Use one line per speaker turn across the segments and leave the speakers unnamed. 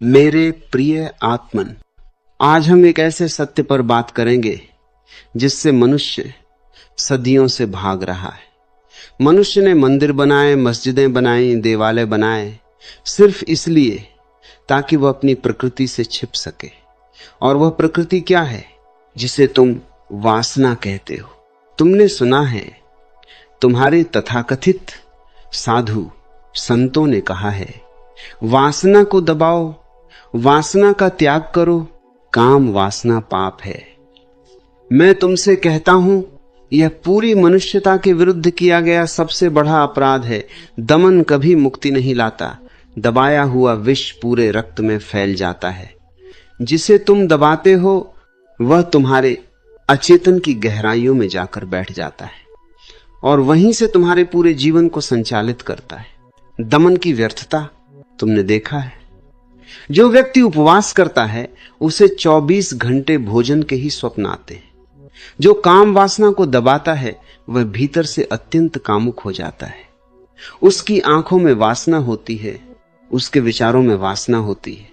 मेरे प्रिय आत्मन, आज हम एक ऐसे सत्य पर बात करेंगे जिससे मनुष्य सदियों से भाग रहा है। मनुष्य ने मंदिर बनाए, मस्जिदें बनाई, देवालय बनाए, सिर्फ इसलिए ताकि वह अपनी प्रकृति से छिप सके। और वह प्रकृति क्या है? जिसे तुम वासना कहते हो। तुमने सुना है, तुम्हारे तथाकथित साधु संतों ने कहा है, वासना को दबाओ, वासना का त्याग करो, काम वासना पाप है। मैं तुमसे कहता हूं, यह पूरी मनुष्यता के विरुद्ध किया गया सबसे बड़ा अपराध है। दमन कभी मुक्ति नहीं लाता। दबाया हुआ विष पूरे रक्त में फैल जाता है। जिसे तुम दबाते हो वह तुम्हारे अचेतन की गहराइयों में जाकर बैठ जाता है और वहीं से तुम्हारे पूरे जीवन को संचालित करता है। दमन की व्यर्थता तुमने देखा है। जो व्यक्ति उपवास करता है उसे 24 घंटे भोजन के ही स्वप्न आते हैं। जो काम वासना को दबाता है वह भीतर से अत्यंत कामुक हो जाता है। उसकी आंखों में वासना होती है, उसके विचारों में वासना होती है।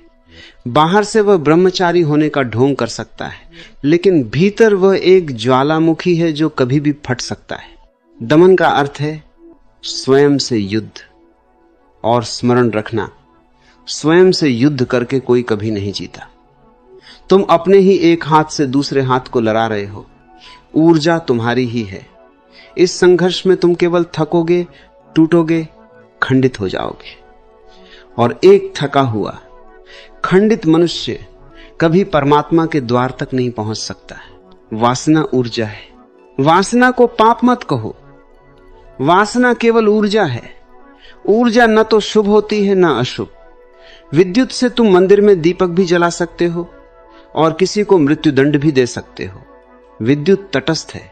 बाहर से वह ब्रह्मचारी होने का ढोंग कर सकता है, लेकिन भीतर वह एक ज्वालामुखी है जो कभी भी फट सकता है। दमन का अर्थ है स्वयं से युद्ध। और स्मरण रखना, स्वयं से युद्ध करके कोई कभी नहीं जीता। तुम अपने ही एक हाथ से दूसरे हाथ को लड़ा रहे हो। ऊर्जा तुम्हारी ही है। इस संघर्ष में तुम केवल थकोगे, टूटोगे, खंडित हो जाओगे। और एक थका हुआ, खंडित मनुष्य कभी परमात्मा के द्वार तक नहीं पहुंच सकता है। वासना ऊर्जा है। वासना को पाप मत कहो। वासना केवल ऊर्जा है। ऊर्जा न तो शुभ होती है न अशुभ। विद्युत से तुम मंदिर में दीपक भी जला सकते हो और किसी को मृत्युदंड भी दे सकते हो। विद्युत तटस्थ है।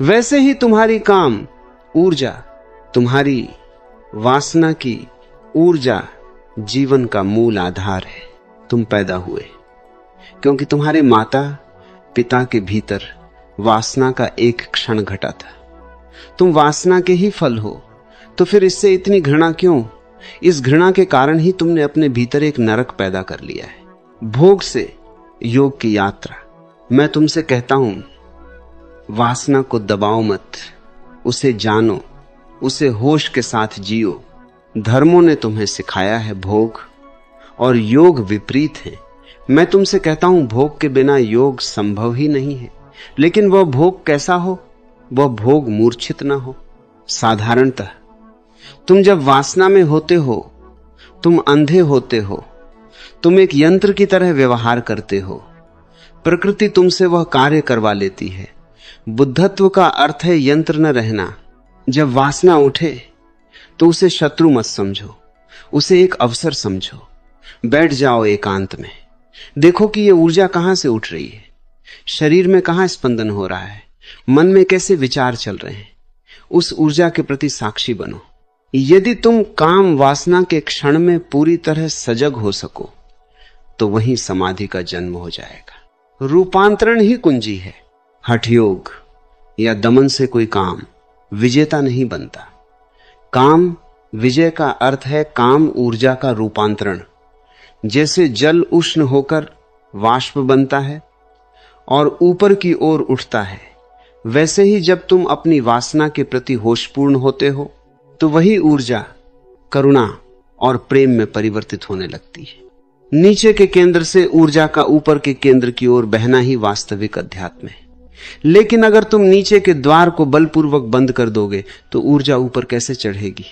वैसे ही तुम्हारी काम ऊर्जा, तुम्हारी वासना की ऊर्जा जीवन का मूल आधार है। तुम पैदा हुए क्योंकि तुम्हारे माता पिता के भीतर वासना का एक क्षण घटा था। तुम वासना के ही फल हो, तो फिर इससे इतनी घृणा क्यों? इस घृणा के कारण ही तुमने अपने भीतर एक नरक पैदा कर लिया है। भोग से योग की यात्रा। मैं तुमसे कहता हूं, वासना को दबाओ मत, उसे जानो, उसे होश के साथ जियो। धर्मों ने तुम्हें सिखाया है भोग, और योग विपरीत है। मैं तुमसे कहता हूं, भोग के बिना योग संभव ही नहीं है। लेकिन वह भोग कैसा हो? वह भोग मूर्छित ना हो। साधारणतः तुम जब वासना में होते हो, तुम अंधे होते हो। तुम एक यंत्र की तरह व्यवहार करते हो। प्रकृति तुमसे वह कार्य करवा लेती है। बुद्धत्व का अर्थ है यंत्र न रहना। जब वासना उठे तो उसे शत्रु मत समझो, उसे एक अवसर समझो। बैठ जाओ एकांत में, देखो कि यह ऊर्जा कहां से उठ रही है, शरीर में कहां स्पंदन हो रहा है, मन में कैसे विचार चल रहे हैं। उस ऊर्जा के प्रति साक्षी बनो। यदि तुम काम वासना के क्षण में पूरी तरह सजग हो सको तो वहीं समाधि का जन्म हो जाएगा। रूपांतरण ही कुंजी है। हठयोग या दमन से कोई काम विजेता नहीं बनता। काम विजय का अर्थ है काम ऊर्जा का रूपांतरण। जैसे जल उष्ण होकर वाष्प बनता है और ऊपर की ओर उठता है, वैसे ही जब तुम अपनी वासना के प्रति होशपूर्ण होते हो तो वही ऊर्जा करुणा और प्रेम में परिवर्तित होने लगती है। नीचे के केंद्र से ऊर्जा का ऊपर के केंद्र की ओर बहना ही वास्तविक अध्यात्म है। लेकिन अगर तुम नीचे के द्वार को बलपूर्वक बंद कर दोगे तो ऊर्जा ऊपर कैसे चढ़ेगी?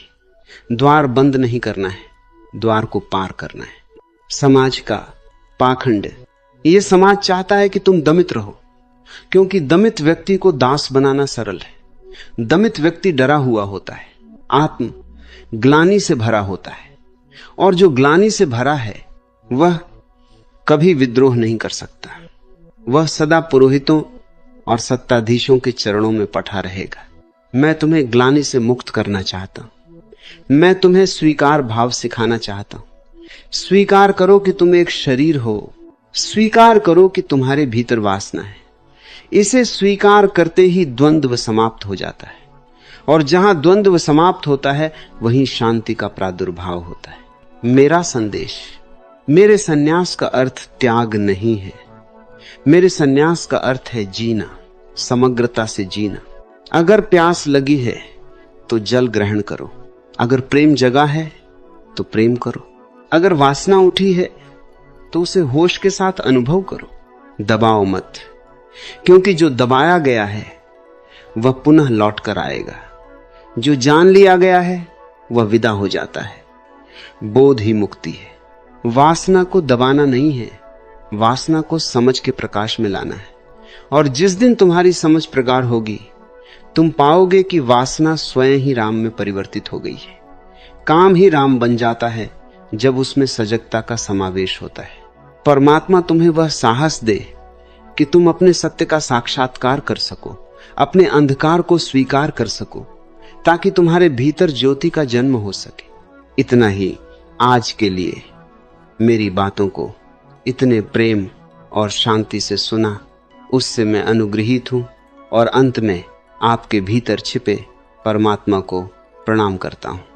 द्वार बंद नहीं करना है, द्वार को पार करना है। समाज का पाखंड, यह समाज चाहता है कि तुम दमित रहो, क्योंकि दमित व्यक्ति को दास बनाना सरल है। दमित व्यक्ति डरा हुआ होता है, आत्म ग्लानि से भरा होता है, और जो ग्लानि से भरा है वह कभी विद्रोह नहीं कर सकता। वह सदा पुरोहितों और सत्ताधीशों के चरणों में पटा रहेगा। मैं तुम्हें ग्लानि से मुक्त करना चाहता हूं। मैं तुम्हें स्वीकार भाव सिखाना चाहता हूं। स्वीकार करो कि तुम एक शरीर हो। स्वीकार करो कि तुम्हारे भीतर वासना है। इसे स्वीकार करते ही द्वंद्व समाप्त हो जाता है, और जहां द्वंद्व समाप्त होता है वहीं शांति का प्रादुर्भाव होता है। मेरा संदेश, मेरे सन्यास का अर्थ त्याग नहीं है, मेरे सन्यास का अर्थ है जीना, समग्रता से जीना। अगर प्यास लगी है तो जल ग्रहण करो, अगर प्रेम जगा है तो प्रेम करो, अगर वासना उठी है तो उसे होश के साथ अनुभव करो। दबाओ मत, क्योंकि जो दबाया गया है वह पुनः लौट कर आएगा, जो जान लिया गया है वह विदा हो जाता है। बोध ही मुक्ति है। वासना को दबाना नहीं है, वासना को समझ के प्रकाश में लाना है। और जिस दिन तुम्हारी समझ प्रगाढ़ होगी, तुम पाओगे कि वासना स्वयं ही राम में परिवर्तित हो गई है। काम ही राम बन जाता है जब उसमें सजगता का समावेश होता है। परमात्मा तुम्हें वह साहस दे कि तुम अपने सत्य का साक्षात्कार कर सको, अपने अंधकार को स्वीकार कर सको, ताकि तुम्हारे भीतर ज्योति का जन्म हो सके। इतना ही आज के लिए मेरी बातों को इतने प्रेम और शांति से सुना, उससे मैं अनुग्रहित हूं और अंत में आपके भीतर छिपे परमात्मा को प्रणाम करता हूं।